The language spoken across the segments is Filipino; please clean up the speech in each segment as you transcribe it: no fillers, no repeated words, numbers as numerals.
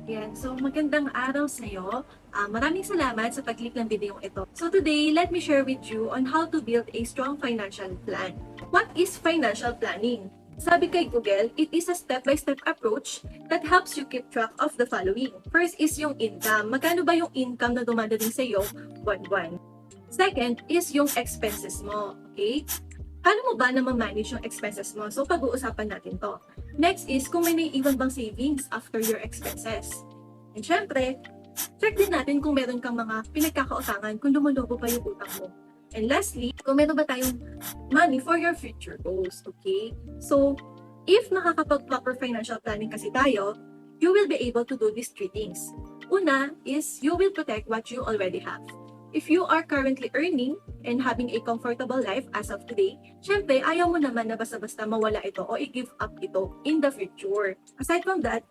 Yan. So, magandang araw sa iyo. Maraming salamat sa pag-click ng video ito. So, today, let me share with you on how to build a strong financial plan. What is financial planning? Sabi kay Google, it is a step-by-step approach that helps you keep track of the following. First is yung income. Magkano ba yung income na dumadating sa iyo buwan-buwan? Second is yung expenses mo. Okay? Paano mo ba na ma-manage yung expenses mo? So, pag-uusapan natin to. Next is kung may naiiwan bang savings after your expenses. And syempre, check din natin kung meron kang mga pinagkakautangan, kung lumulubo pa yung utang mo. And lastly, kung meron ba tayong money for your future goals. Okay? So, if nakakapag-proper financial planning kasi tayo, you will be able to do these three things. Una is you will protect what you already have. If you are currently earning and having a comfortable life as of today, syempre, ayaw mo naman na basta-basta mawala ito o i-give up ito in the future. Aside from that,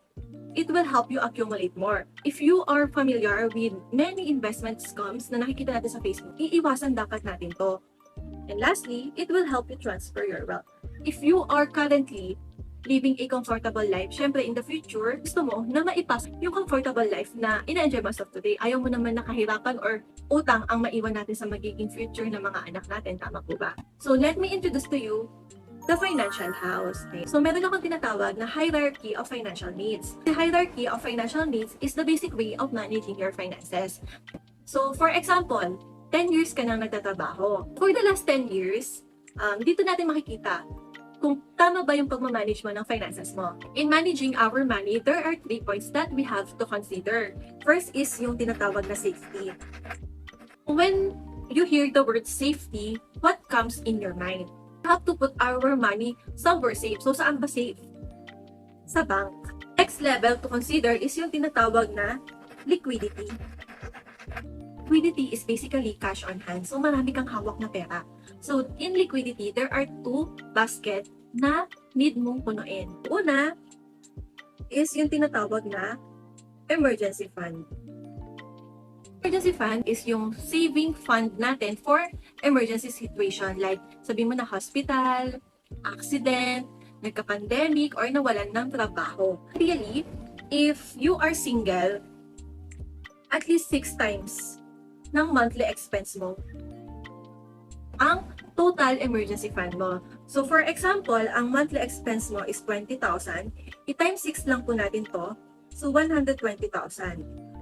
it will help you accumulate more. If you are familiar with many investment scams na nakikita natin sa Facebook, iiwasan dapat natin to. And lastly, it will help you transfer your wealth. If you are currently living a comfortable life, syempre in the future, gusto mo na maipas yung comfortable life na ina-enjoy most of today. Ayaw mo naman nakahirapan or utang ang maiwan natin sa magiging future ng mga anak natin. Tama po ba? So let me introduce to you the financial house. Okay? So meron akong tinatawag na hierarchy of financial needs. The hierarchy of financial needs is the basic way of managing your finances. So for example, 10 years ka nang nagtatrabaho. For the last 10 years, dito natin makikita kung tama ba yung pagmamanage mo ng finances mo. In managing our money, there are 3 points that we have to consider. First is yung tinatawag na safety. When you hear the word safety, what comes in your mind? We have to put our money somewhere safe. So, saan ba safe? Sa bank. Next level to consider is yung tinatawag na liquidity. Liquidity is basically cash on hand. So, marami kang hawak na pera. So, in liquidity, there are 2 baskets na need mong punuin. Una is yung tinatawag na emergency fund. Emergency fund is yung saving fund natin for emergency situation like sabihin mo na hospital, accident, nagka-pandemic, or nawalan ng trabaho. Really, if you are single, at least 6 times ng monthly expense mo ang total emergency fund mo. So for example, ang monthly expense mo is 20,000. I-times 6 lang po natin to. So 120,000.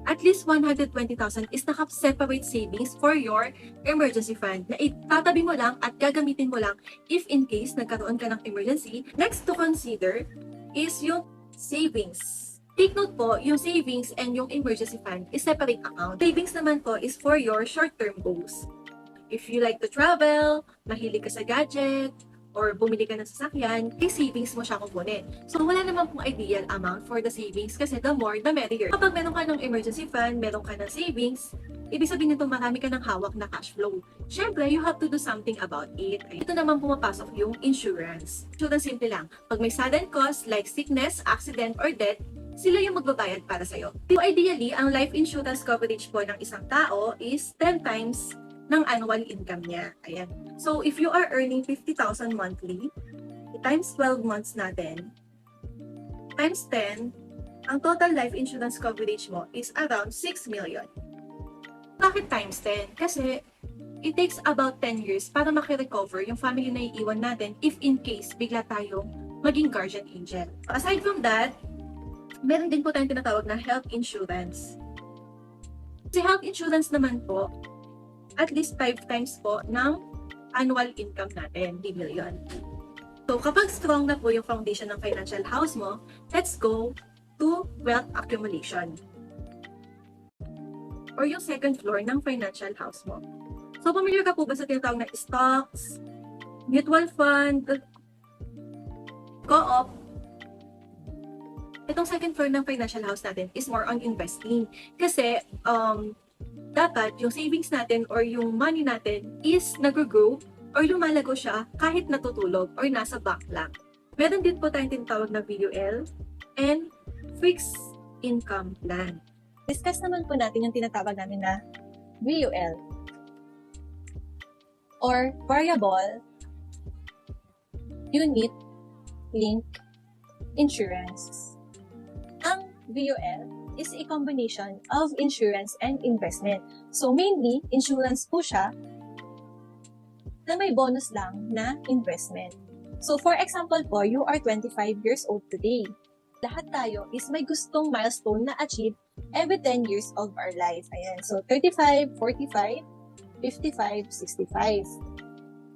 At least 120,000 is naka-separate savings for your emergency fund na itatabi mo lang at gagamitin mo lang if in case nagkaroon ka ng emergency. Next to consider is yung savings. Take note po, yung savings and yung emergency fund is separate account. Savings naman po is for your short-term goals. If you like to travel, mahilig ka sa gadget, or bumili ka ng sasakyan, may savings mo siya kukunin. So, wala naman pong ideal amount for the savings kasi the more, the merrier. Kapag meron ka ng emergency fund, meron ka ng savings, ibig sabihin nito marami ka ng hawak na cash flow. Siyempre, you have to do something about it. Ito naman pumapasok yung insurance. Insurance simple lang. Pag may sudden cost like sickness, accident, or death, sila yung magbabayad para sa'yo. So, ideally, ang life insurance coverage po ng isang tao is 10 times ng annual income niya. Ayan. So, if you are earning 50,000 monthly, times 12 months natin, times 10, ang total life insurance coverage mo is around 6 million. Bakit times 10? Kasi, it takes about 10 years para maki-recover yung family na iiwan natin if in case bigla tayong maging guardian angel. Aside from that, meron din po tayong tinatawag na health insurance. Si health insurance naman po, at least 5 times po ng annual income natin, 3 million. So, kapag strong na po yung foundation ng financial house mo, let's go to wealth accumulation. Or yung second floor ng financial house mo. So, familiar ka po ba sa tinatawag na stocks, mutual fund, co-op? Itong second floor ng financial house natin is more on investing. Kasi, dapat yung savings natin or yung money natin is nag-grow or lumalago siya kahit natutulog or nasa bank lang. Meron din po tayong tinatawag na VUL and fixed income plan. Discuss naman po natin yung tinatawag namin na VUL or Variable Unit Linked Insurance. Ang VUL is a combination of insurance and investment. So mainly, insurance po siya na may bonus lang na investment. So for example po, you are 25 years old today. Lahat tayo is may gustong milestone na achieve every 10 years of our life. Ayan. So 35, 45, 55, 65.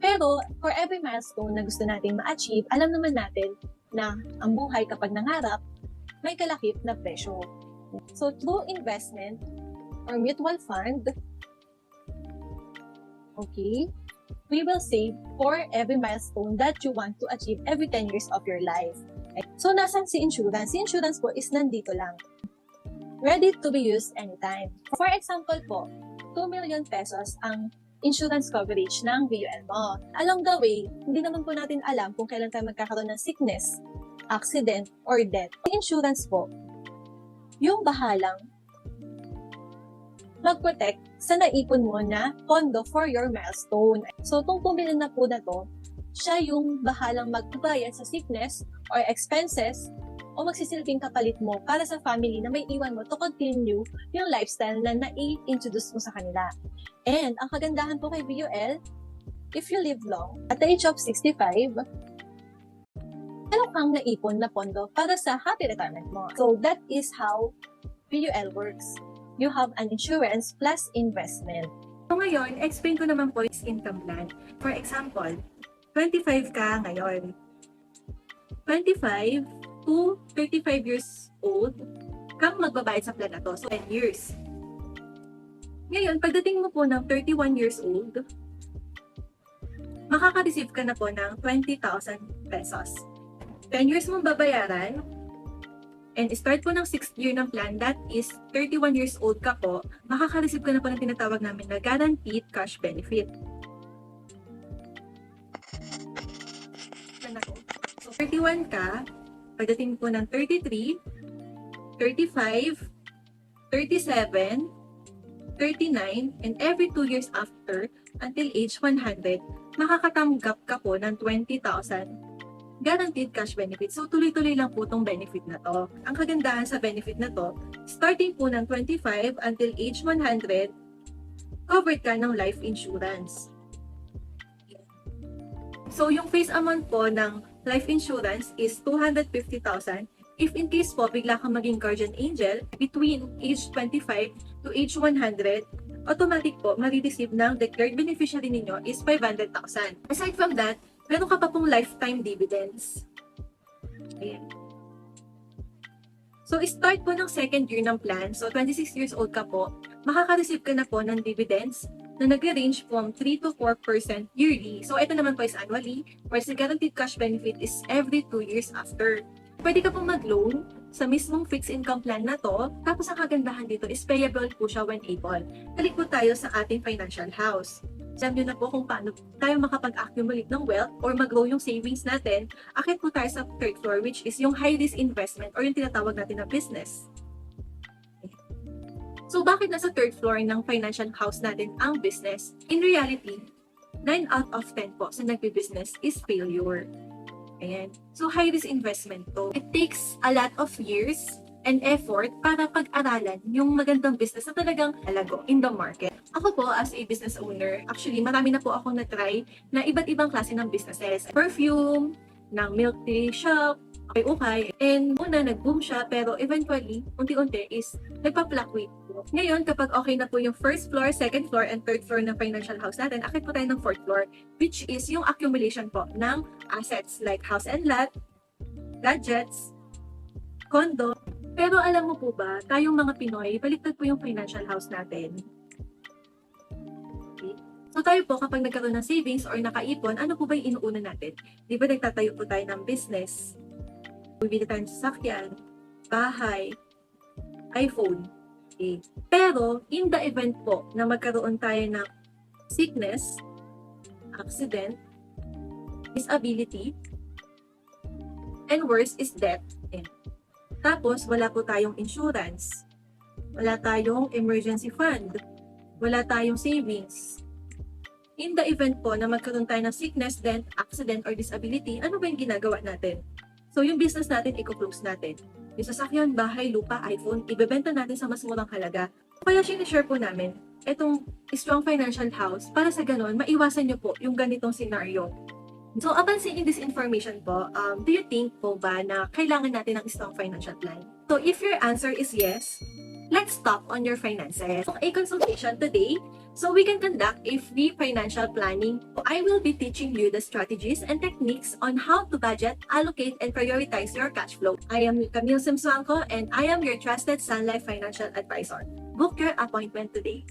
Pero for every milestone na gusto nating ma-achieve, alam naman natin na ang buhay kapag nangarap, may kalakip na presyo. So through investment or mutual fund, okay, we will save for every milestone that you want to achieve every 10 years of your life. Okay? So nasan si insurance? Si insurance po is nandito lang. Ready to be used anytime. For example po, 2 million pesos ang insurance coverage ng VUL mo. Along the way, hindi naman po natin alam kung kailan tayo magkakaroon ng sickness, accident, or death. Insurance po, yung bahalang mag-protect sa naipon mo na pondo for your milestone. So, itong 2 million na po na to, siya yung bahalang magbabayad sa sickness or expenses o magsisilbing kapalit mo para sa family na may iwan mo to continue yung lifestyle na nai-introduce mo sa kanila. And ang kagandahan po kay VUL, if you live long, at the age of 65, meron kang naipon na pondo para sa happy retirement mo. So that is how VUL works. You have an insurance plus investment. So ngayon, explain ko naman po is income plan. For example, 25 ka ngayon. 25 to 35 years old kang magbabayad sa plan na to. So 10 years. Ngayon, pagdating mo po ng 31 years old, makaka-receive ka na po ng 20,000 pesos. 10 years mong babayaran, and start po ng 6th year ng plan, that is 31 years old ka po, makaka-receive ka na po ng tinatawag namin na guaranteed cash benefit. So 31 ka, pagdating po ng 33, 35, 37, 39, and every 2 years after, until age 100, makakatanggap ka po ng 20,000 guaranteed cash benefit. So, tuloy-tuloy lang po itong benefit na to. Ang kagandahan sa benefit na to, starting po ng 25 until age 100, covered ka ng life insurance. So, yung face amount po ng life insurance is 250,000. If in case po, bigla kang maging guardian angel, between age 25 to age 100, automatic po, marireceive ng declared beneficiary ninyo is 500,000. Aside from that, meron ka pa pong lifetime dividends. Ayan. So, start po ng second year ng plan. So, 26 years old ka po, makaka-receive ka na po ng dividends na nag-range from 3 to 4% yearly. So, ito naman po is annually, whereas the guaranteed cash benefit is every 2 years after. Pwede ka pong mag-loan sa mismong fixed income plan na to. Tapos, ang kagandahan dito is payable po siya when able. Balik po tayo sa ating financial house. Alam nyo na po kung paano tayo makapag-accumulate ng wealth or mag-grow yung savings natin. Akit po tayo sa third floor, which is yung high-risk investment or yung tinatawag natin na business. So, bakit nasa third floor ng financial house natin ang business? In reality, 9 out of 10 po sa nagbi-business is failure. Ayan. So, high-risk investment to. It takes a lot of years and effort para pag-aralan yung magandang business na talagang alago in the market. Ako po, as a business owner, actually, marami na po akong na-try na iba't ibang klase ng businesses. Perfume, ng milk tea shop, ukay-ukay. And una, nag-boom siya, pero eventually, unti-unti is nagpa-fluctuate po. Ngayon, kapag okay na po yung first floor, second floor, and third floor ng financial house natin, akit po tayo ng fourth floor, which is yung accumulation po ng assets like house and lot, gadgets, condo. Pero alam mo po ba, tayong mga Pinoy, baliktad po yung financial house natin. Okay. So tayo po, kapag nagkaroon ng savings or nakaipon, ano po ba yung inuuna natin? Di ba nagtatayo po tayo ng business? Bibili tayo ng sasakyan, bahay, iPhone. Okay. Pero, in the event po na magkaroon tayo ng sickness, accident, disability, and worse is death. Tapos, wala po tayong insurance. Wala tayong emergency fund. Wala tayong savings. In the event po na magkaroon tayo ng sickness, death, accident, or disability, ano ba yung ginagawa natin? So, yung business natin, i-close natin. yung sasakyan, bahay, lupa, iPhone, ibebenta natin sa mas murang halaga. Kaya sinishare po namin itong Strong Financial House para sa ganon, maiwasan nyo po yung ganitong scenario. So, upon seeing this information po, do you think po ba na kailangan natin ng strong financial plan? So, if your answer is yes, let's talk on your finances. So, a consultation today, so we can conduct a free financial planning. I will be teaching you the strategies and techniques on how to budget, allocate, and prioritize your cash flow. I am Camille Simsuanco, and I am your trusted Sun Life Financial Advisor. Book your appointment today.